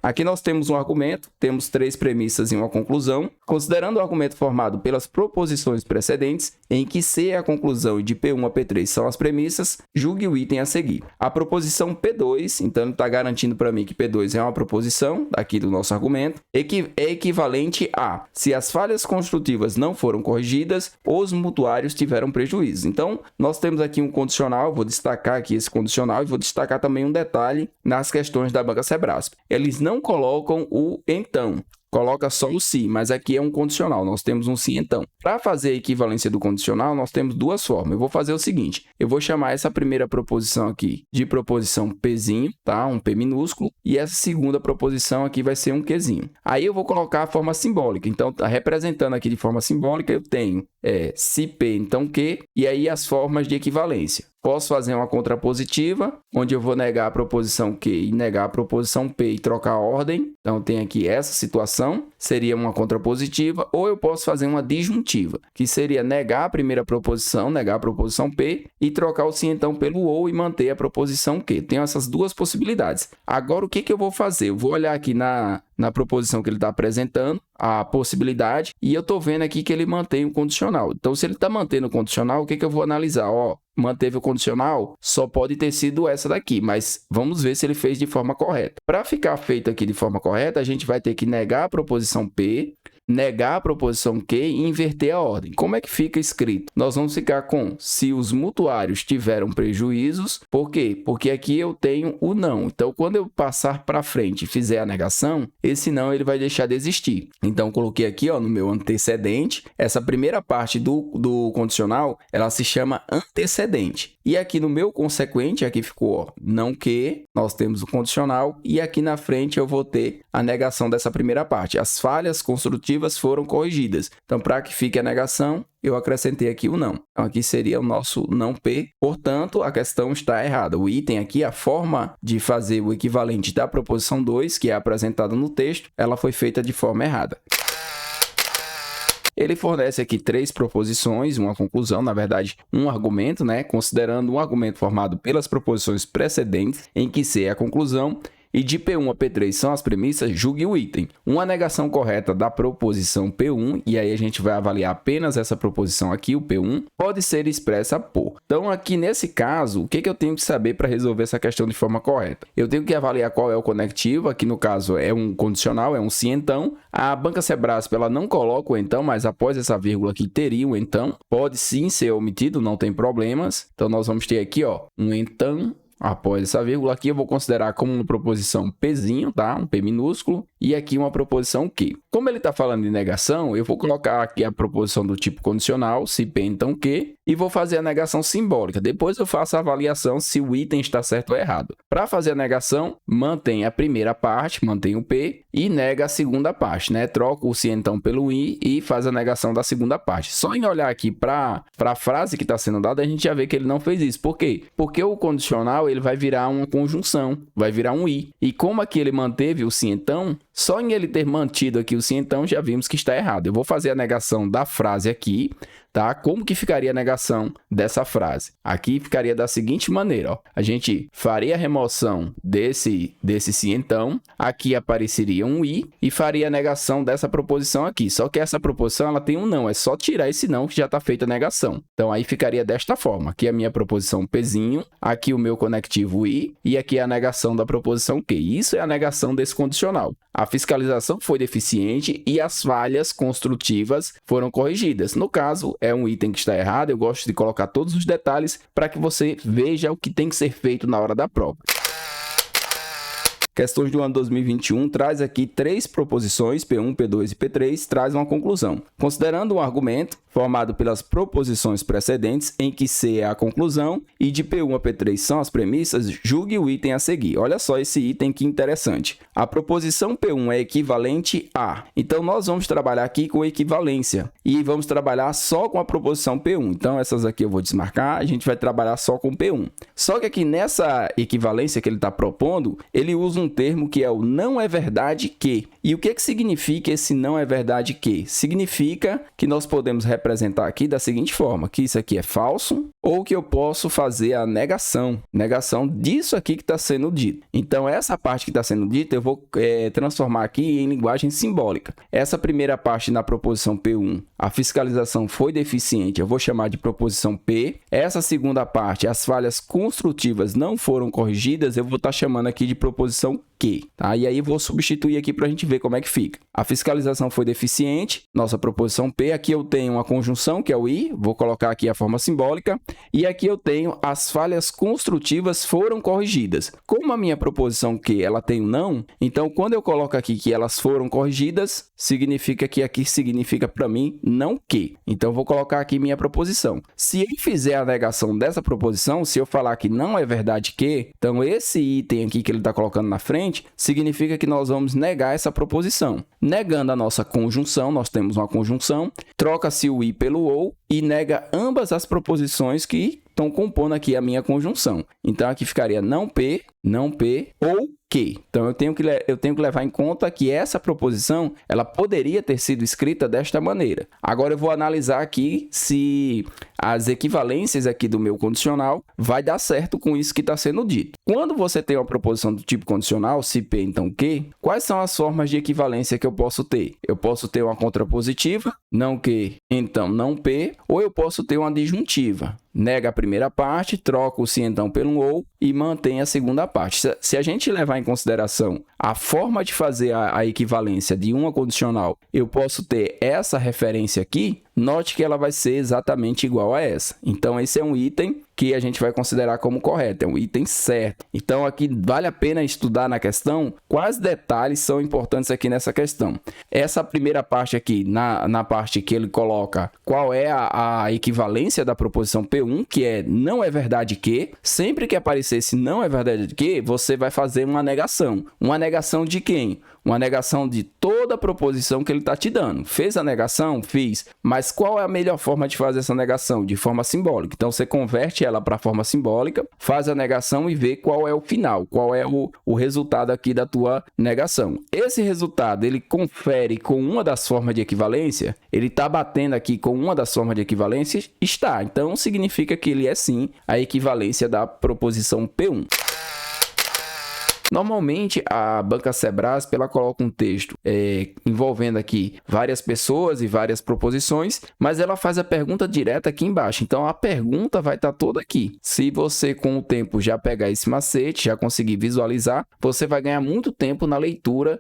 Aqui nós temos um argumento, temos 3 premissas e uma conclusão. Considerando o argumento formado pelas proposições precedentes, em que C é a conclusão e de P1 a P3 são as premissas, julgue o item a seguir. A proposição P2, então ele está garantindo para mim que P2 é uma proposição, aqui do nosso argumento, é equivalente a: se as falhas construtivas não foram corrigidas, os mutuários tiveram prejuízo. Então, nós temos aqui um condicional, vou destacar aqui esse condicional e vou destacar também um detalhe nas questões da banca Sebrasp. Eles não colocam o então, coloca só o se, mas aqui é um condicional, nós temos um se então. Para fazer a equivalência do condicional, nós temos duas formas. Eu vou fazer o seguinte, eu vou chamar essa primeira proposição aqui de proposição Pzinho, tá? Um P minúsculo, e essa segunda proposição aqui vai ser um Qzinho. Aí eu vou colocar a forma simbólica, então, representando aqui de forma simbólica, eu tenho se P, então Q, e aí as formas de equivalência. Posso fazer uma contrapositiva, onde eu vou negar a proposição Q e negar a proposição P e trocar a ordem. Então, tem aqui essa situação, seria uma contrapositiva, ou eu posso fazer uma disjuntiva, que seria negar a primeira proposição, negar a proposição P, e trocar o se então pelo ou e manter a proposição Q. Tenho essas duas possibilidades. Agora, o que eu vou fazer? Eu vou olhar aqui na proposição que ele está apresentando, a possibilidade, e eu estou vendo aqui que ele mantém o condicional. Então, se ele está mantendo o condicional, o que eu vou analisar? Manteve o condicional, só pode ter sido essa daqui, mas vamos ver se ele fez de forma correta. Para ficar feito aqui de forma correta, a gente vai ter que negar a proposição P, negar a proposição Q e inverter a ordem. Como é que fica escrito? Nós vamos ficar com se os mutuários tiveram prejuízos. Por quê? Porque aqui eu tenho o não. Então, quando eu passar para frente e fizer a negação, esse não ele vai deixar de existir. Então, coloquei aqui no meu antecedente. Essa primeira parte do condicional, ela se chama antecedente. E aqui no meu consequente, aqui ficou não que, nós temos o condicional. E aqui na frente eu vou ter a negação dessa primeira parte. As falhas construtivas foram corrigidas. Então, para que fique a negação, eu acrescentei aqui o não. Então, aqui seria o nosso não P. Portanto, a questão está errada. O item aqui, a forma de fazer o equivalente da proposição 2, que é apresentada no texto, ela foi feita de forma errada. Ele fornece aqui 3 proposições, uma conclusão, na verdade, um argumento, considerando um argumento formado pelas proposições precedentes, em que C é a conclusão, e de P1 a P3 são as premissas, julgue o item. Uma negação correta da proposição P1, e aí a gente vai avaliar apenas essa proposição aqui, o P1, pode ser expressa por. Então, aqui nesse caso, o que eu tenho que saber para resolver essa questão de forma correta? Eu tenho que avaliar qual é o conectivo, aqui no caso é um condicional, é um se então. A banca Sebrasp, ela não coloca o então, mas após essa vírgula aqui teria o então. Pode sim ser omitido, não tem problemas. Então, nós vamos ter aqui um então. Após essa vírgula aqui, eu vou considerar como uma proposição Pzinho, tá? Um P minúsculo. E aqui uma proposição Q. Como ele está falando de negação, eu vou colocar aqui a proposição do tipo condicional, se P então Q, e vou fazer a negação simbólica. Depois eu faço a avaliação se o item está certo ou errado. Para fazer a negação, mantém a primeira parte, mantém o P, e nega a segunda parte, Troca o se então pelo I e faz a negação da segunda parte. Só em olhar aqui para a frase que está sendo dada, a gente já vê que ele não fez isso. Por quê? Porque o condicional ele vai virar uma conjunção, vai virar um I. E como aqui ele manteve o se então, só em ele ter mantido aqui o se então, já vimos que está errado. Eu vou fazer a negação da frase aqui, tá? Como que ficaria a negação dessa frase? Aqui ficaria da seguinte maneira, a gente faria a remoção desse se então, aqui apareceria um I e faria a negação dessa proposição aqui. Só que essa proposição ela tem um não, é só tirar esse não que já está feita a negação. Então aí ficaria desta forma, aqui a minha proposição Pzinho, aqui o meu conectivo I e aqui a negação da proposição Q. Isso é a negação desse condicional. A fiscalização foi deficiente e as falhas construtivas foram corrigidas. No caso, é um item que está errado, eu gosto de colocar todos os detalhes para que você veja o que tem que ser feito na hora da prova. Questões do ano 2021 traz aqui 3 proposições, P1, P2 e P3, traz uma conclusão. Considerando um argumento formado pelas proposições precedentes, em que C é a conclusão e de P1 a P3 são as premissas, julgue o item a seguir. Olha só esse item que interessante. A proposição P1 é equivalente a. Então, nós vamos trabalhar aqui com equivalência e vamos trabalhar só com a proposição P1. Então, essas aqui eu vou desmarcar, a gente vai trabalhar só com P1. Só que aqui nessa equivalência que ele está propondo, ele usa um termo que é o não é verdade que. E o que significa esse não é verdade que? Significa que nós podemos representar representar aqui da seguinte forma, que isso aqui é falso, ou que eu posso fazer a negação disso aqui que está sendo dito. Então, essa parte que está sendo dita, eu vou transformar aqui em linguagem simbólica. Essa primeira parte na proposição P1, a fiscalização foi deficiente, eu vou chamar de proposição P. Essa segunda parte, as falhas construtivas não foram corrigidas, eu vou estar chamando aqui de proposição Q, tá? E aí vou substituir aqui para a gente ver como é que fica. A fiscalização foi deficiente, nossa proposição P. Aqui eu tenho uma conjunção, que é o I, vou colocar aqui a forma simbólica. E aqui eu tenho as falhas construtivas foram corrigidas. Como a minha proposição Q, ela tem um não, então quando eu coloco aqui que elas foram corrigidas, significa que aqui significa para mim não que. Então, eu vou colocar aqui minha proposição. Se ele fizer a negação dessa proposição, se eu falar que não é verdade que, então esse item aqui que ele está colocando na frente, significa que nós vamos negar essa proposição. Negando a nossa conjunção, nós temos uma conjunção, troca-se o i pelo ou e nega ambas as proposições que estão compondo aqui a minha conjunção. Então, aqui ficaria não P ou que. Então, eu tenho que levar em conta que essa proposição ela poderia ter sido escrita desta maneira. Agora, eu vou analisar aqui se as equivalências aqui do meu condicional vai dar certo com isso que está sendo dito. Quando você tem uma proposição do tipo condicional, se P, então que, quais são as formas de equivalência que eu posso ter? Eu posso ter uma contrapositiva, não que, então não P, ou eu posso ter uma disjuntiva. Nega a primeira parte, troca o se então pelo ou e mantém a segunda parte. Se a gente levar em consideração a forma de fazer a equivalência de uma condicional, eu posso ter essa referência aqui, note que ela vai ser exatamente igual a essa. Então, esse é um item que a gente vai considerar como correto, é um item certo. Então, aqui vale a pena estudar na questão quais detalhes são importantes aqui nessa questão. Essa primeira parte aqui, na parte que ele coloca qual é a equivalência da proposição P1, que é não é verdade que, sempre que aparecer esse não é verdade que, você vai fazer uma negação. Uma negação de quem? Uma negação de toda a proposição que ele está te dando. Fez a negação? Fiz. Mas qual é a melhor forma de fazer essa negação? De forma simbólica. Então, você converte ela para a forma simbólica, faz a negação e vê qual é o final, qual é o resultado aqui da tua negação. Esse resultado, ele confere com uma das formas de equivalência? Ele está batendo aqui com uma das formas de equivalência? Está. Então, significa que ele é sim a equivalência da proposição P1. Normalmente, a banca Sebrasp ela coloca um texto envolvendo aqui várias pessoas e várias proposições, mas ela faz a pergunta direta aqui embaixo. Então, a pergunta vai estar toda aqui. Se você, com o tempo, já pegar esse macete, já conseguir visualizar, você vai ganhar muito tempo na leitura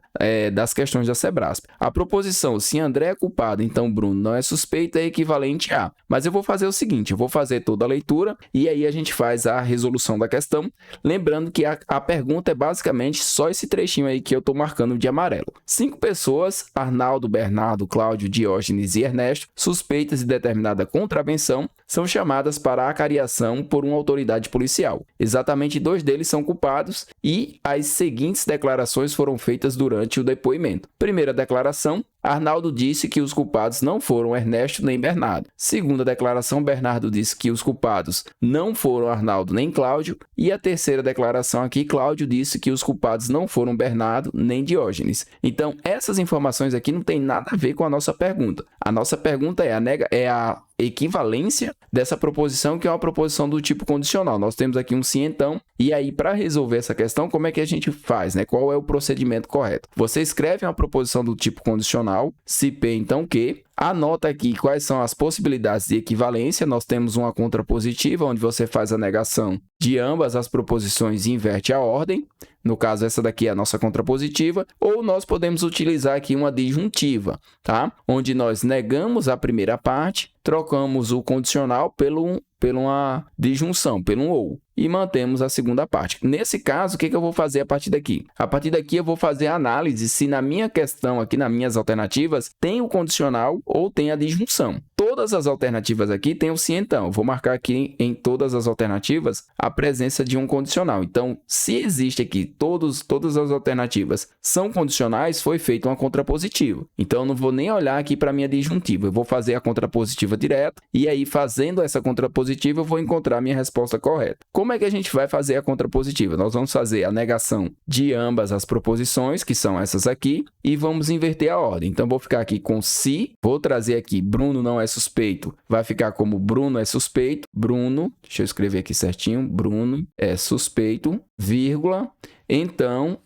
das questões da Sebrasp. A proposição, se André é culpado, então Bruno não é suspeito, é equivalente a. Mas eu vou fazer o seguinte, eu vou fazer toda a leitura e aí a gente faz a resolução da questão. Lembrando que a pergunta é basicamente só esse trechinho aí que eu estou marcando de amarelo. 5 pessoas, Arnaldo, Bernardo, Cláudio, Diógenes e Ernesto, suspeitas de determinada contravenção, são chamadas para acariação por uma autoridade policial. Exatamente 2 deles são culpados e as seguintes declarações foram feitas durante o depoimento. Primeira declaração, Arnaldo disse que os culpados não foram Ernesto nem Bernardo. Segunda declaração, Bernardo disse que os culpados não foram Arnaldo nem Cláudio. E a terceira declaração aqui, Cláudio disse que os culpados não foram Bernardo nem Diógenes. Então, essas informações aqui não tem nada a ver com a nossa pergunta. A nossa pergunta é a equivalência dessa proposição, que é uma proposição do tipo condicional. Nós temos aqui um sim, então, e aí para resolver essa questão, como é que a gente faz, né? Qual é o procedimento correto? Você escreve uma proposição do tipo condicional, se P, então que, anota aqui quais são as possibilidades de equivalência. Nós temos uma contrapositiva, onde você faz a negação de ambas as proposições e inverte a ordem. No caso, essa daqui é a nossa contrapositiva. Ou nós podemos utilizar aqui uma disjuntiva, tá? Onde nós negamos a primeira parte, trocamos o condicional pela uma disjunção, pelo um ou, e mantemos a segunda parte. Nesse caso, o que eu vou fazer a partir daqui? A partir daqui, eu vou fazer a análise se na minha questão, aqui nas minhas alternativas, tem o condicional ou tem a disjunção. Todas as alternativas aqui têm o sim, então. Eu vou marcar aqui em todas as alternativas a presença de um condicional. Então, se existe aqui todas as alternativas são condicionais, foi feita uma contrapositiva. Então, eu não vou nem olhar aqui para a minha disjuntiva. Eu vou fazer a contrapositiva direto e aí, fazendo essa contrapositiva, eu vou encontrar a minha resposta correta. Como é que a gente vai fazer a contrapositiva? Nós vamos fazer a negação de ambas as proposições, que são essas aqui, e vamos inverter a ordem. Então, vou ficar aqui com se, vou trazer aqui Bruno não é suspeito, suspeito vai ficar como Bruno é suspeito. Bruno, deixa eu escrever aqui certinho. Bruno é suspeito, vírgula. Então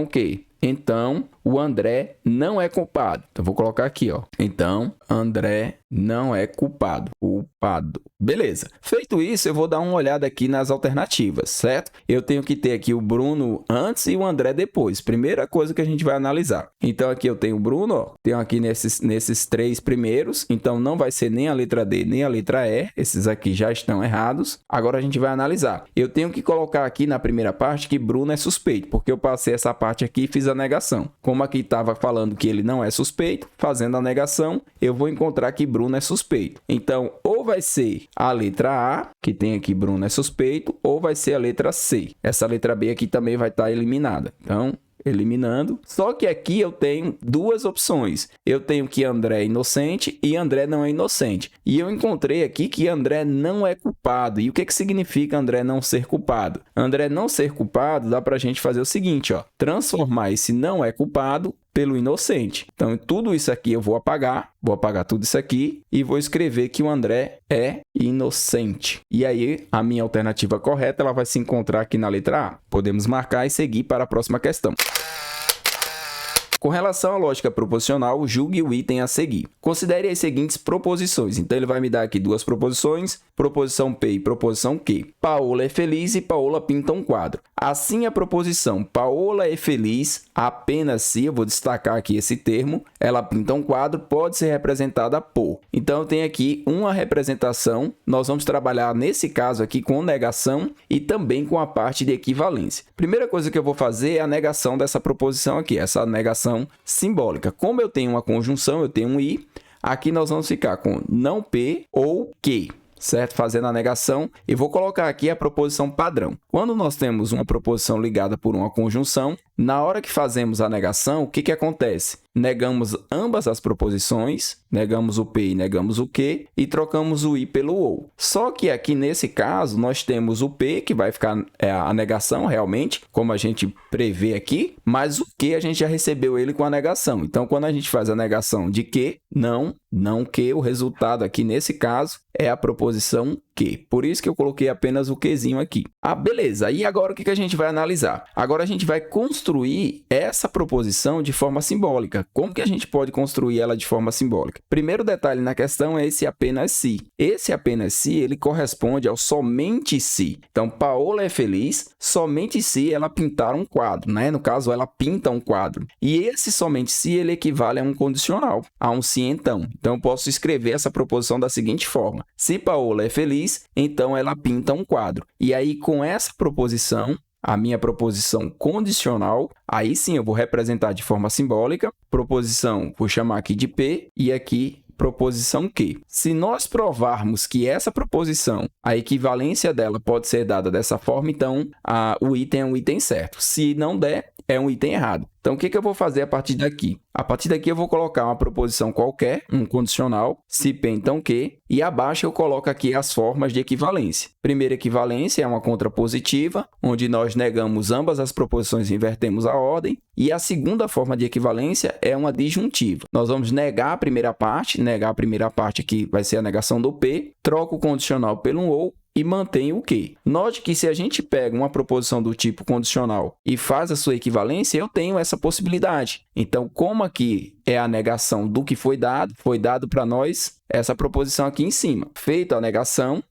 o quê? Então, o André não é culpado. Então, vou colocar aqui, ó. Então, André não é culpado. Culpado. Beleza. Feito isso, eu vou dar uma olhada aqui nas alternativas, certo? Eu tenho que ter aqui o Bruno antes e o André depois. Primeira coisa que a gente vai analisar. Então, aqui eu tenho o Bruno, ó. Tenho aqui nesses 3 primeiros. Então, não vai ser nem a letra D, nem a letra E. Esses aqui já estão errados. Agora, a gente vai analisar. Eu tenho que colocar aqui na primeira parte que Bruno é suspeito, porque eu passei essa parte aqui e fiz a negação. Como aqui estava falando que ele não é suspeito, fazendo a negação, eu vou encontrar que Bruno é suspeito. Então, ou vai ser a letra A, que tem aqui Bruno é suspeito, ou vai ser a letra C. Essa letra B aqui também vai estar eliminada. Então, eliminando. Só que aqui eu tenho 2 opções. Eu tenho que André é inocente e André não é inocente. E eu encontrei aqui que André não é culpado. E o que significa André não ser culpado? André não ser culpado, dá para a gente fazer o seguinte, ó. Transformar esse não é culpado pelo inocente. Então, tudo isso aqui eu vou apagar tudo isso aqui e vou escrever que o André é inocente. E aí, a minha alternativa correta ela vai se encontrar aqui na letra A. Podemos marcar e seguir para a próxima questão. Com relação à lógica proposicional, julgue o item a seguir. Considere as seguintes proposições. Então, ele vai me dar aqui 2 proposições, proposição P e proposição Q. Paola é feliz e Paola pinta um quadro. Assim, a proposição Paola é feliz apenas se, eu vou destacar aqui esse termo, ela pinta um quadro, pode ser representada por. Então, eu tenho aqui uma representação. Nós vamos trabalhar, nesse caso aqui, com negação e também com a parte de equivalência. Primeira coisa que eu vou fazer é a negação dessa proposição aqui, essa negação simbólica. Como eu tenho uma conjunção, eu tenho um i, aqui nós vamos ficar com não P ou Q, certo? Fazendo a negação, e vou colocar aqui a proposição padrão. Quando nós temos uma proposição ligada por uma conjunção, na hora que fazemos a negação, o que acontece? Negamos ambas as proposições, negamos o P e negamos o Q, e trocamos o I pelo OU. Só que aqui, nesse caso, nós temos o P, que vai ficar a negação, realmente, como a gente prevê aqui, mas o Q a gente já recebeu ele com a negação. Então, quando a gente faz a negação de Q, não Q, o resultado aqui, nesse caso, é a proposição Q. Por isso que eu coloquei apenas o Qzinho aqui. Ah, beleza. E agora o que a gente vai analisar? Agora a gente vai construir essa proposição de forma simbólica. Como que a gente pode construir ela de forma simbólica? Primeiro detalhe na questão é esse apenas se. Esse apenas se, ele corresponde ao somente se. Então, Paola é feliz somente se ela pintar um quadro, né? No caso, ela pinta um quadro. E esse somente se, ele equivale a um condicional, a um se então. Então, eu posso escrever essa proposição da seguinte forma. Se Paola é feliz, então ela pinta um quadro. E aí, com essa proposição, a minha proposição condicional, aí sim eu vou representar de forma simbólica. Proposição, vou chamar aqui de P, e aqui proposição Q. Se nós provarmos que essa proposição, a equivalência dela pode ser dada dessa forma, então o item é um item certo. Se não der, é um item errado. Então, o que eu vou fazer a partir daqui? A partir daqui, eu vou colocar uma proposição qualquer, um condicional, se P, então Q, e abaixo eu coloco aqui as formas de equivalência. Primeira equivalência é uma contrapositiva, onde nós negamos ambas as proposições e invertemos a ordem. E a segunda forma de equivalência é uma disjuntiva. Nós vamos negar a primeira parte aqui vai ser a negação do P, troca o condicional pelo OU, e mantém o Q. Note que se a gente pega uma proposição do tipo condicional e faz a sua equivalência, eu tenho essa possibilidade. Então, como aqui é a negação do que foi dado para nós essa proposição aqui em cima. Feita a negação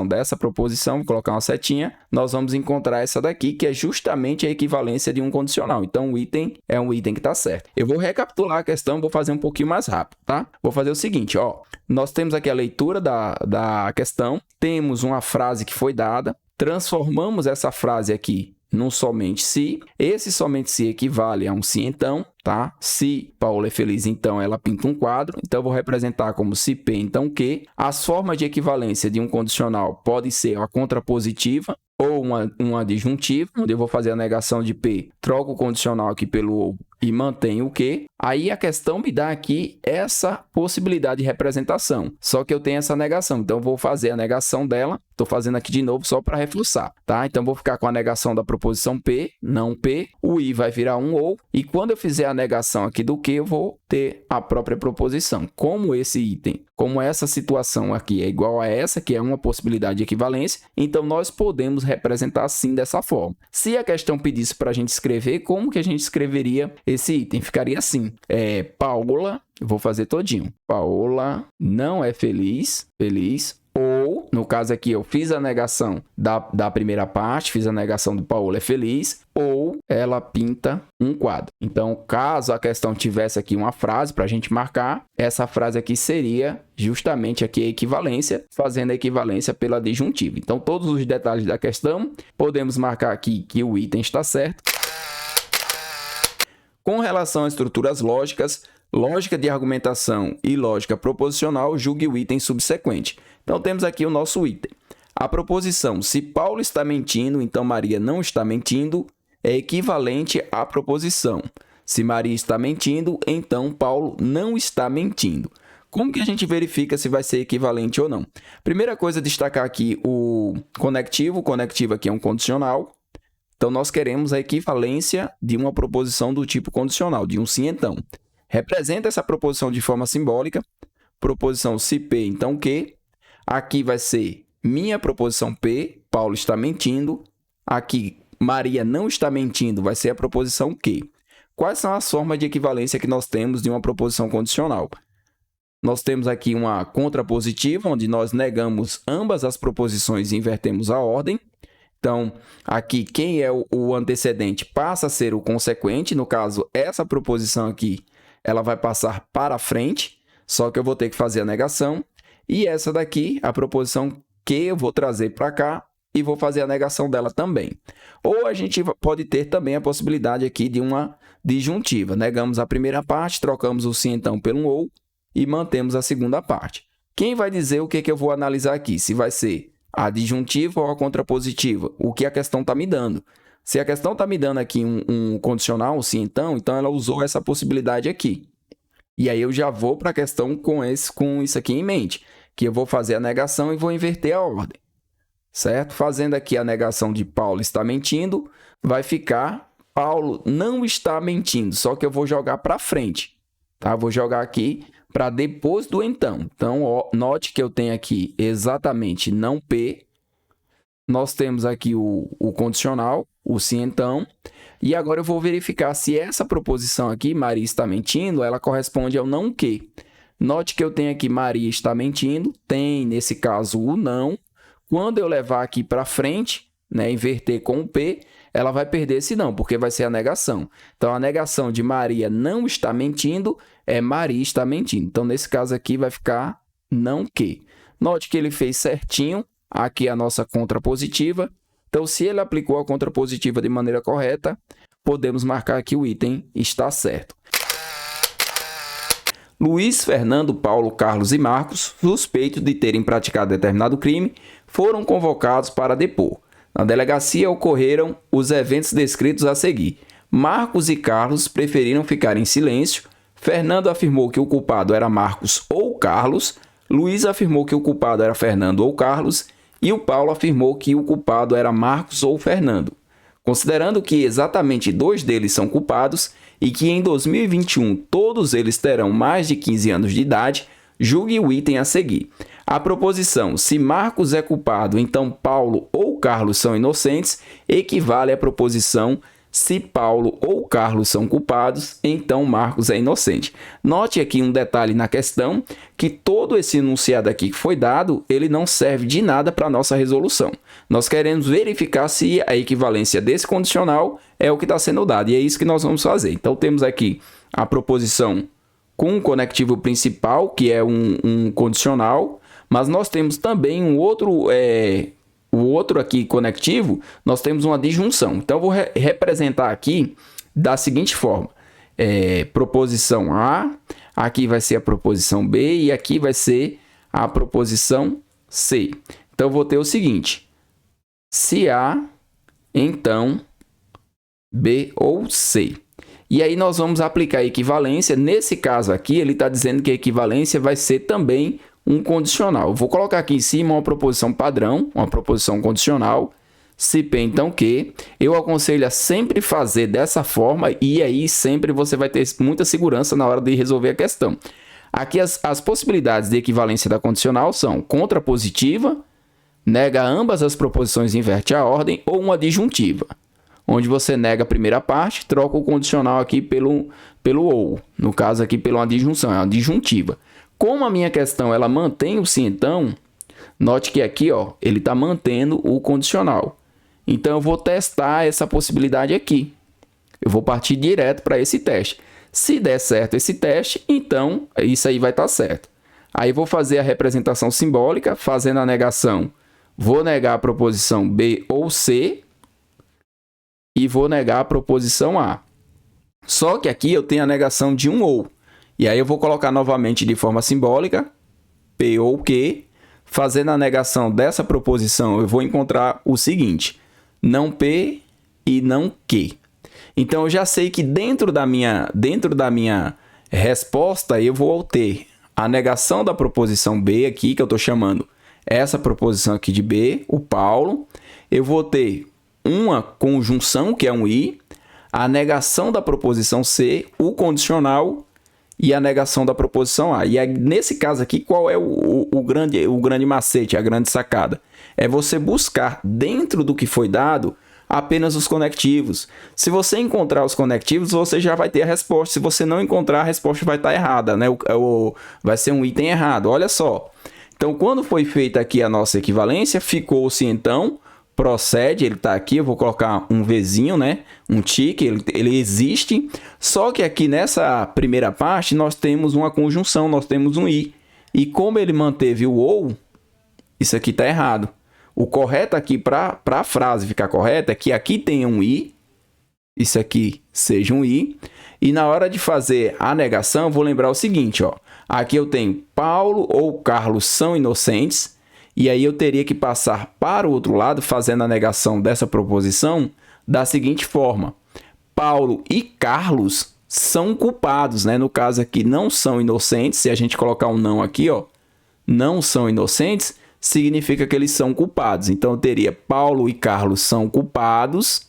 dessa proposição, vou colocar uma setinha, nós vamos encontrar essa daqui, que é justamente a equivalência de um condicional. Então, o item é um item que está certo. Eu vou recapitular a questão, vou fazer um pouquinho mais rápido, tá? Vou fazer o seguinte, ó. Nós temos aqui a leitura da questão, temos uma frase que foi dada, transformamos essa frase aqui num somente se. Esse somente se equivale a um se então, tá? Se Paola é feliz, então ela pinta um quadro. Então, eu vou representar como se P, então Q. As formas de equivalência de um condicional podem ser a contrapositiva ou uma disjuntiva, onde eu vou fazer a negação de P, troco o condicional aqui pelo OU e mantenho o Q. Aí, a questão me dá aqui essa possibilidade de representação. Só que eu tenho essa negação, então eu vou fazer a negação dela. Estou fazendo aqui de novo só para reforçar, tá? Então, vou ficar com a negação da proposição P, não P. O I vai virar um OU. E quando eu fizer a negação aqui do Q, eu vou ter a própria proposição. Como como essa situação aqui é igual a essa, que é uma possibilidade de equivalência, então nós podemos representar assim dessa forma. Se a questão pedisse para a gente escrever, como que a gente escreveria esse item? Ficaria assim, Paula, vou fazer todinho, Paula não é feliz, ou, no caso aqui, eu fiz a negação da primeira parte, fiz a negação do Paula é feliz, ou ela pinta um quadro. Então, caso a questão tivesse aqui uma frase para a gente marcar, essa frase aqui seria justamente aqui a equivalência, fazendo a equivalência pela disjuntiva. Então, todos os detalhes da questão, podemos marcar aqui que o item está certo. Com relação a estruturas lógicas, lógica de argumentação e lógica proposicional, julgue o item subsequente. Então, temos aqui o nosso item. A proposição, se Paulo está mentindo, então Maria não está mentindo, é equivalente à proposição. Se Maria está mentindo, então Paulo não está mentindo. Como que a gente verifica se vai ser equivalente ou não? Primeira coisa, destacar aqui o conectivo. O conectivo aqui é um condicional. Então, nós queremos a equivalência de uma proposição do tipo condicional, de um sim, então. Representa essa proposição de forma simbólica. Proposição se P, então Q. Aqui vai ser minha proposição P, Paulo está mentindo. Aqui, Maria não está mentindo, vai ser a proposição Q. Quais são as formas de equivalência que nós temos de uma proposição condicional? Nós temos aqui uma contrapositiva, onde nós negamos ambas as proposições e invertemos a ordem. Então, aqui, quem é o antecedente passa a ser o consequente. No caso, essa proposição aqui, ela vai passar para frente, só que eu vou ter que fazer a negação. E essa daqui, a proposição que eu vou trazer para cá e vou fazer a negação dela também. Ou a gente pode ter também a possibilidade aqui de uma disjuntiva. Negamos a primeira parte, trocamos o sim então pelo ou e mantemos a segunda parte. Quem vai dizer o que eu vou analisar aqui? Se vai ser a disjuntiva ou a contrapositiva? O que a questão está me dando? Se a questão está me dando aqui um condicional, um sim então ela usou essa possibilidade aqui. E aí eu já vou para a questão com isso aqui em mente, que eu vou fazer a negação e vou inverter a ordem, certo? Fazendo aqui a negação de Paulo está mentindo, vai ficar Paulo não está mentindo, só que eu vou jogar para frente, tá? Vou jogar aqui para depois do então. Então, ó, note que eu tenho aqui exatamente não P, nós temos aqui o condicional, o sim então, e agora eu vou verificar se essa proposição aqui, Maria está mentindo, ela corresponde ao não que. Note que eu tenho aqui Maria está mentindo, tem, nesse caso, o não. Quando eu levar aqui para frente, né, inverter com o P, ela vai perder esse não, porque vai ser a negação. Então, a negação de Maria não está mentindo é Maria está mentindo. Então, nesse caso aqui, vai ficar não que. Note que ele fez certinho, aqui a nossa contrapositiva. Então, se ele aplicou a contrapositiva de maneira correta, podemos marcar que o item está certo. Luiz, Fernando, Paulo, Carlos e Marcos, suspeitos de terem praticado determinado crime, foram convocados para depor. Na delegacia ocorreram os eventos descritos a seguir. Marcos e Carlos preferiram ficar em silêncio. Fernando afirmou que o culpado era Marcos ou Carlos. Luiz afirmou que o culpado era Fernando ou Carlos. E o Paulo afirmou que o culpado era Marcos ou Fernando. Considerando que exatamente 2 deles são culpados e que em 2021 todos eles terão mais de 15 anos de idade, julgue o item a seguir. A proposição, se Marcos é culpado, então Paulo ou Carlos são inocentes, equivale à proposição, se Paulo ou Carlos são culpados, então Marcos é inocente. Note aqui um detalhe na questão, que todo esse enunciado aqui que foi dado, ele não serve de nada para a nossa resolução. Nós queremos verificar se a equivalência desse condicional é o que está sendo dado, e é isso que nós vamos fazer. Então, temos aqui a proposição com um conectivo principal, que é um condicional, mas nós temos também o outro aqui conectivo, nós temos uma disjunção. Então, eu vou representar aqui da seguinte forma. Proposição A, aqui vai ser a proposição B e aqui vai ser a proposição C. Então, eu vou ter o seguinte. Se A, então B ou C. E aí, nós vamos aplicar a equivalência. Nesse caso aqui, ele está dizendo que a equivalência vai ser também um condicional. Eu vou colocar aqui em cima uma proposição padrão, uma proposição condicional, se P, então Q. Eu aconselho a sempre fazer dessa forma e aí sempre você vai ter muita segurança na hora de resolver a questão. Aqui as possibilidades de equivalência da condicional são contrapositiva, nega ambas as proposições e inverte a ordem, ou uma disjuntiva, onde você nega a primeira parte, troca o condicional aqui pelo ou. No caso aqui, pela uma disjunção, é uma disjuntiva. Como a minha questão ela mantém o se então, note que aqui ó, ele está mantendo o condicional. Então, eu vou testar essa possibilidade aqui. Eu vou partir direto para esse teste. Se der certo esse teste, então isso aí vai estar certo. Aí vou fazer a representação simbólica, fazendo a negação. Vou negar a proposição B ou C e vou negar a proposição A. Só que aqui eu tenho a negação de um ou. E aí eu vou colocar novamente de forma simbólica, P ou Q. Fazendo a negação dessa proposição, eu vou encontrar o seguinte: não P e não Q. Então, eu já sei que dentro da minha resposta, eu vou ter a negação da proposição B aqui, que eu estou chamando essa proposição aqui de B, o Paulo. Eu vou ter uma conjunção, que é um I, a negação da proposição C, o condicional e a negação da proposição A. E aí, nesse caso aqui, qual é o grande macete, a grande sacada? É você buscar dentro do que foi dado apenas os conectivos. Se você encontrar os conectivos, você já vai ter a resposta. Se você não encontrar, a resposta vai estar errada, né? Vai ser um item errado. Olha só. Então, quando foi feita aqui a nossa equivalência, ficou-se então, procede, ele está aqui, eu vou colocar um Vzinho, né? Um tique, ele existe. Só que aqui nessa primeira parte, nós temos uma conjunção, nós temos um I. E como ele manteve o ou, isso aqui está errado. O correto aqui para a frase ficar correta é que aqui tenha um I, isso aqui seja um I, e na hora de fazer a negação, eu vou lembrar o seguinte, ó, aqui eu tenho Paulo ou Carlos são inocentes, e aí eu teria que passar para o outro lado, fazendo a negação dessa proposição, da seguinte forma: Paulo e Carlos são culpados, né? No caso aqui, não são inocentes, se a gente colocar um não aqui, ó, não são inocentes, significa que eles são culpados. Então, eu teria Paulo e Carlos são culpados.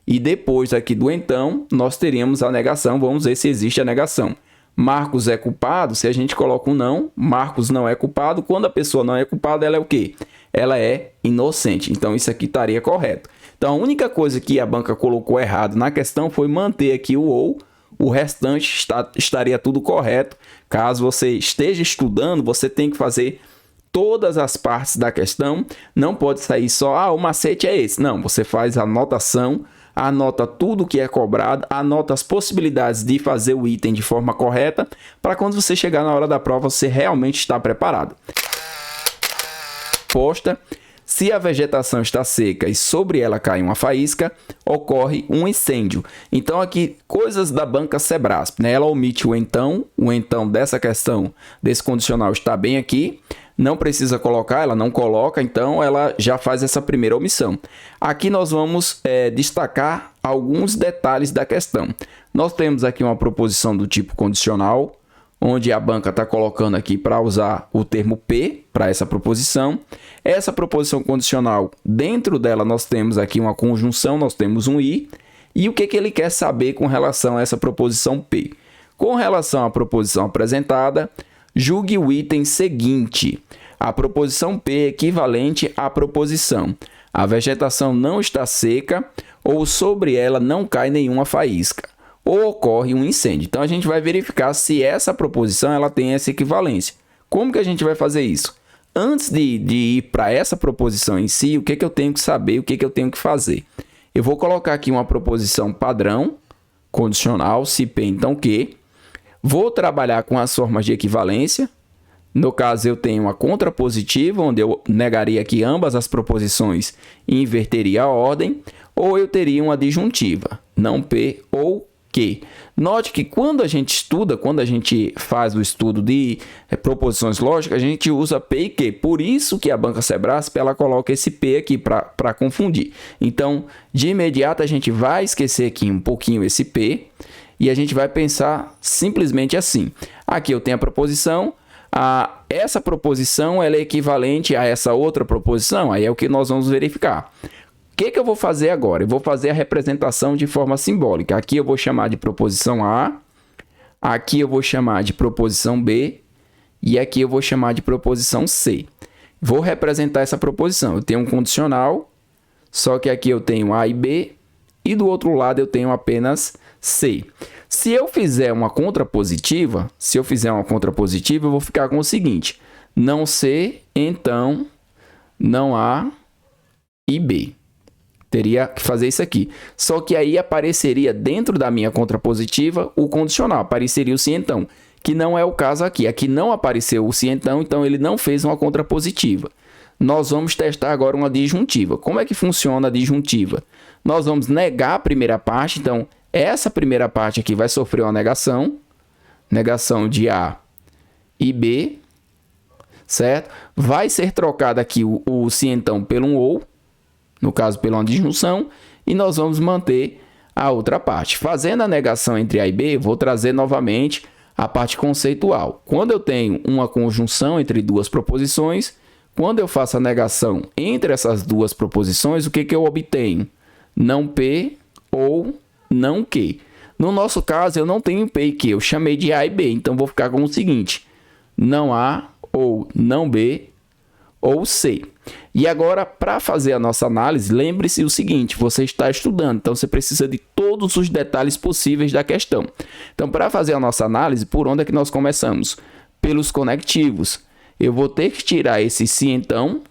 E depois aqui do então, nós teríamos a negação. Vamos ver se existe a negação. Marcos é culpado. Se a gente coloca um não, Marcos não é culpado. Quando a pessoa não é culpada, ela é o quê? Ela é inocente. Então, isso aqui estaria correto. Então, a única coisa que a banca colocou errado na questão foi manter aqui o ou. O restante estaria tudo correto. Caso você esteja estudando, você tem que fazer todas as partes da questão, não pode sair só, o macete é esse. Não, você faz a anotação, anota tudo que é cobrado, anota as possibilidades de fazer o item de forma correta, para quando você chegar na hora da prova, você realmente está preparado. Posta: se a vegetação está seca e sobre ela cai uma faísca, ocorre um incêndio. Então, aqui, coisas da banca Sebrasp, né? Ela omite o então dessa questão, desse condicional está bem aqui. Não precisa colocar, ela não coloca, então ela já faz essa primeira omissão. Aqui nós vamos destacar alguns detalhes da questão. Nós temos aqui uma proposição do tipo condicional, onde a banca está colocando aqui para usar o termo P para essa proposição. Essa proposição condicional, dentro dela nós temos aqui uma conjunção, nós temos um I. E o que ele quer saber com relação a essa proposição P? Com relação à proposição apresentada, julgue o item seguinte: a proposição P é equivalente à proposição a vegetação não está seca ou sobre ela não cai nenhuma faísca ou ocorre um incêndio. Então, a gente vai verificar se essa proposição ela tem essa equivalência. Como que a gente vai fazer isso? Antes de ir para essa proposição em si, o que eu tenho que saber, o que eu tenho que fazer? Eu vou colocar aqui uma proposição padrão, condicional, se P então Q. Vou trabalhar com as formas de equivalência. No caso, eu tenho uma contrapositiva, onde eu negaria aqui ambas as proposições e inverteria a ordem. Ou eu teria uma disjuntiva, não P ou Q. Note que quando a gente estuda, quando a gente faz o estudo de proposições lógicas, a gente usa P e Q. Por isso que a banca Sebrasp ela coloca esse P aqui para confundir. Então, de imediato, a gente vai esquecer aqui um pouquinho esse P. E a gente vai pensar simplesmente assim. Aqui eu tenho a proposição. Essa proposição ela é equivalente a essa outra proposição. Aí é o que nós vamos verificar. O que eu vou fazer agora? Eu vou fazer a representação de forma simbólica. Aqui eu vou chamar de proposição A. Aqui eu vou chamar de proposição B e aqui eu vou chamar de proposição C. Vou representar essa proposição. Eu tenho um condicional, só que aqui eu tenho A e B e do outro lado eu tenho apenas C. Se eu fizer uma contrapositiva, eu vou ficar com o seguinte: não C, então não A e B. Teria que fazer isso aqui. Só que aí apareceria dentro da minha contrapositiva o condicional, apareceria o se então, que não é o caso aqui. Aqui não apareceu o se então ele não fez uma contrapositiva. Nós vamos testar agora uma disjuntiva. Como é que funciona a disjuntiva? Nós vamos negar a primeira parte, então essa primeira parte aqui vai sofrer uma negação de A e B, certo? Vai ser trocado aqui o se então pelo um ou, no caso pela uma disjunção, e nós vamos manter a outra parte. Fazendo a negação entre A e B, vou trazer novamente a parte conceitual. Quando eu tenho uma conjunção entre duas proposições, quando eu faço a negação entre essas duas proposições, o que eu obtenho? Não P ou não Q. No nosso caso, eu não tenho P e Q, eu chamei de A e B, então vou ficar com o seguinte: não A ou não B ou C. E agora, para fazer a nossa análise, lembre-se o seguinte: você está estudando, então você precisa de todos os detalhes possíveis da questão. Então, para fazer a nossa análise, por onde é que nós começamos? Pelos conectivos. Eu vou ter que tirar esse se então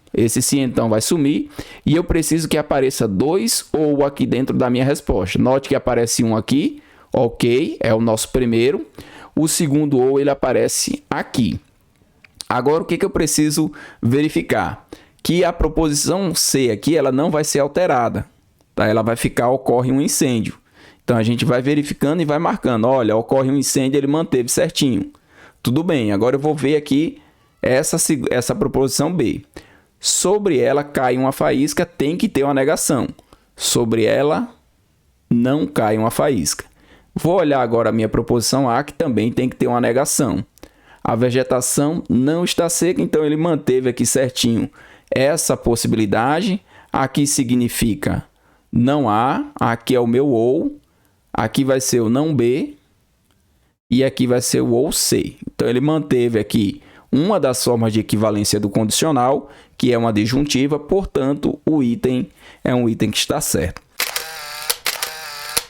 vai sumir, e eu preciso que apareça 2 ou aqui dentro da minha resposta. Note que aparece um aqui, ok, é o nosso primeiro. O segundo ou ele aparece aqui. Agora, o que eu preciso verificar? Que a proposição C aqui, ela não vai ser alterada, tá? Ela vai ficar, ocorre um incêndio. Então, a gente vai verificando e vai marcando. Olha, ocorre um incêndio, ele manteve certinho. Tudo bem, agora eu vou ver aqui essa proposição B. Sobre ela cai uma faísca, tem que ter uma negação. Sobre ela não cai uma faísca. Vou olhar agora a minha proposição A, que também tem que ter uma negação. A vegetação não está seca, então ele manteve aqui certinho essa possibilidade. Aqui significa não A, aqui é o meu ou, aqui vai ser o não B e aqui vai ser o ou C. Então ele manteve aqui uma das formas de equivalência do condicional, que é uma disjuntiva, portanto, o item é um item que está certo.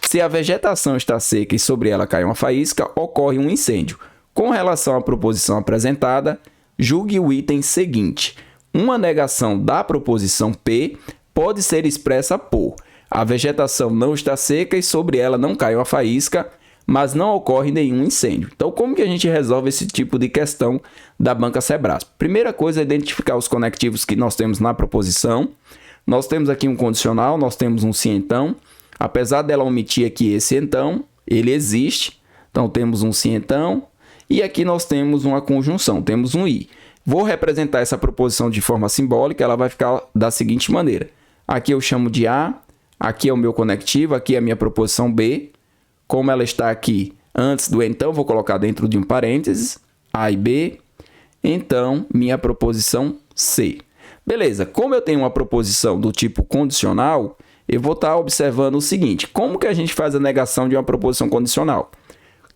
Se a vegetação está seca e sobre ela cai uma faísca, ocorre um incêndio. Com relação à proposição apresentada, julgue o item seguinte: uma negação da proposição P pode ser expressa por: a vegetação não está seca e sobre ela não cai uma faísca, mas não ocorre nenhum incêndio. Então, como que a gente resolve esse tipo de questão da banca Sebrasp? Primeira coisa é identificar os conectivos que nós temos na proposição. Nós temos aqui um condicional, nós temos um se então. Apesar dela omitir aqui esse então, ele existe. Então, temos um se então. E aqui nós temos uma conjunção, temos um i. Vou representar essa proposição de forma simbólica, ela vai ficar da seguinte maneira. Aqui eu chamo de A, aqui é o meu conectivo, aqui é a minha proposição B. Como ela está aqui antes do então, vou colocar dentro de um parênteses, A e B. Então, minha proposição C. Beleza, como eu tenho uma proposição do tipo condicional, eu vou estar observando o seguinte: como que a gente faz a negação de uma proposição condicional?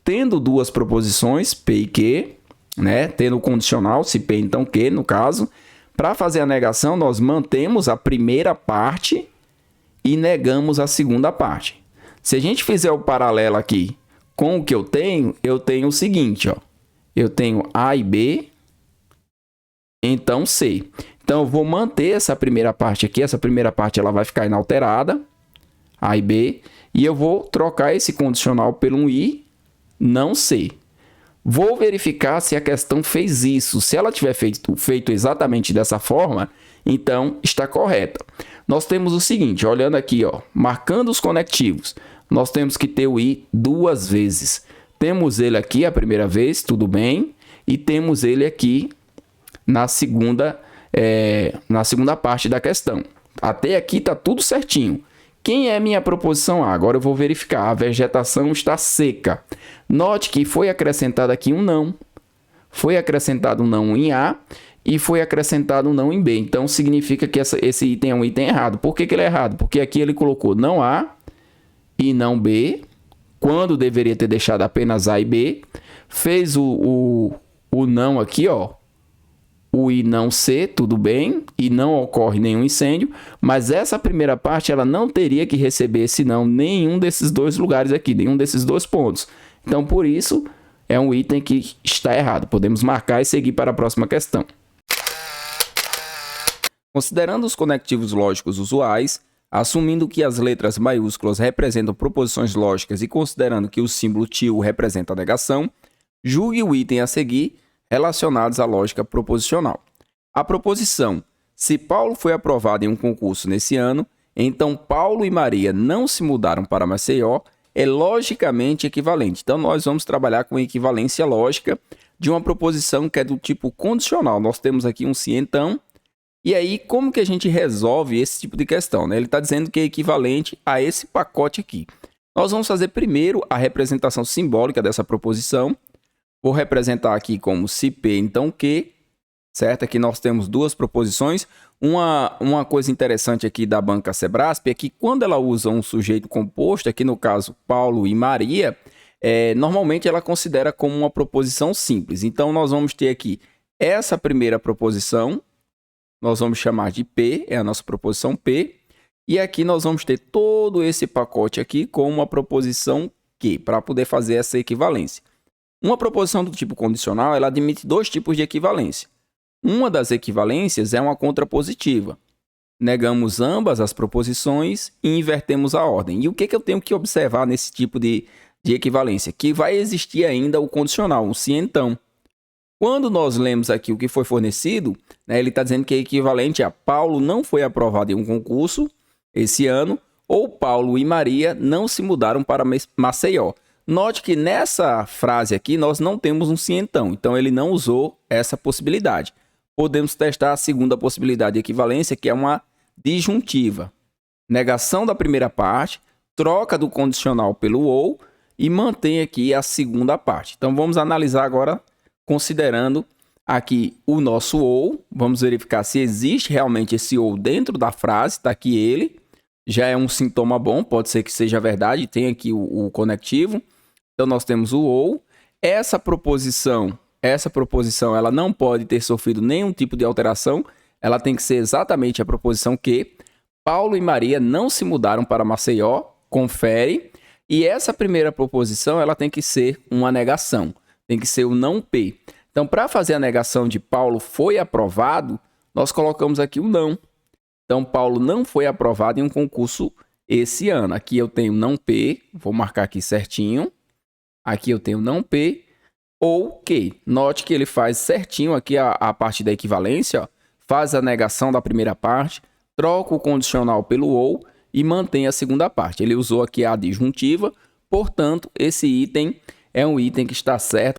Tendo duas proposições, P e Q, né? Tendo o condicional, se P então Q, no caso, para fazer a negação, nós mantemos a primeira parte e negamos a segunda parte. Se a gente fizer o paralelo aqui com o que eu tenho o seguinte, ó. Eu tenho A e B, então C. Então, eu vou manter essa primeira parte aqui. Essa primeira parte ela vai ficar inalterada, A e B. E eu vou trocar esse condicional pelo um I, não C. Vou verificar se a questão fez isso. Se ela tiver feito exatamente dessa forma, então está correta. Nós temos o seguinte, olhando aqui, ó, marcando os conectivos. Nós temos que ter o I duas vezes. Temos ele aqui a primeira vez, tudo bem. E temos ele aqui na segunda parte da questão. Até aqui está tudo certinho. Quem é minha proposição A? Agora eu vou verificar. A vegetação está seca. Note que foi acrescentado aqui um não. Foi acrescentado um não em A e foi acrescentado um não em B. Então, significa que esse item é um item errado. Por que ele é errado? Porque aqui ele colocou não A e não B, quando deveria ter deixado apenas A e B. Fez o não aqui, ó. O I não C, tudo bem, e não ocorre nenhum incêndio, mas essa primeira parte ela não teria que receber esse não nenhum desses dois lugares aqui, nenhum desses dois pontos. Então, por isso, é um item que está errado. Podemos marcar e seguir para a próxima questão. Considerando os conectivos lógicos usuais, assumindo que as letras maiúsculas representam proposições lógicas e considerando que o símbolo tio representa a negação, julgue o item a seguir relacionados à lógica proposicional. A proposição: se Paulo foi aprovado em um concurso nesse ano, então Paulo e Maria não se mudaram para Maceió, é logicamente equivalente. Então, nós vamos trabalhar com equivalência lógica de uma proposição que é do tipo condicional. Nós temos aqui um se então, e aí como que a gente resolve esse tipo de questão, né? Ele está dizendo que é equivalente a esse pacote aqui. Nós vamos fazer primeiro a representação simbólica dessa proposição. Vou representar aqui como se P, então Q, certo? Aqui nós temos duas proposições. Uma coisa interessante aqui da banca Sebrasp é que quando ela usa um sujeito composto, aqui no caso Paulo e Maria, normalmente ela considera como uma proposição simples. Então, nós vamos ter aqui essa primeira proposição, nós vamos chamar de P, é a nossa proposição P, e aqui nós vamos ter todo esse pacote aqui com uma proposição Q, para poder fazer essa equivalência. Uma proposição do tipo condicional, ela admite dois tipos de equivalência. Uma das equivalências é uma contrapositiva. Negamos ambas as proposições e invertemos a ordem. E o que eu tenho que observar nesse tipo de equivalência? Que vai existir ainda o condicional, um se então. Quando nós lemos aqui o que foi fornecido, né, ele está dizendo que é equivalente a Paulo não foi aprovado em um concurso esse ano, ou Paulo e Maria não se mudaram para Maceió. Note que nessa frase aqui nós não temos um se então, então ele não usou essa possibilidade. Podemos testar a segunda possibilidade de equivalência, que é uma disjuntiva. Negação da primeira parte, troca do condicional pelo ou e mantém aqui a segunda parte. Então vamos analisar agora considerando aqui o nosso ou. Vamos verificar se existe realmente esse ou dentro da frase, está aqui ele. Já é um sintoma bom, pode ser que seja verdade, tem aqui o conectivo. Então, nós temos o ou. Essa proposição ela não pode ter sofrido nenhum tipo de alteração. Ela tem que ser exatamente a proposição que Paulo e Maria não se mudaram para Maceió. Confere. E essa primeira proposição ela tem que ser uma negação. Tem que ser o não P. Então, para fazer a negação de Paulo foi aprovado, nós colocamos aqui o não. Então, Paulo não foi aprovado em um concurso esse ano. Aqui eu tenho não P. Vou marcar aqui certinho. Aqui eu tenho não P ou Q. Note que ele faz certinho aqui a parte da equivalência, ó, faz a negação da primeira parte, troca o condicional pelo ou e mantém a segunda parte. Ele usou aqui a disjuntiva, portanto, esse item é um item que está certo.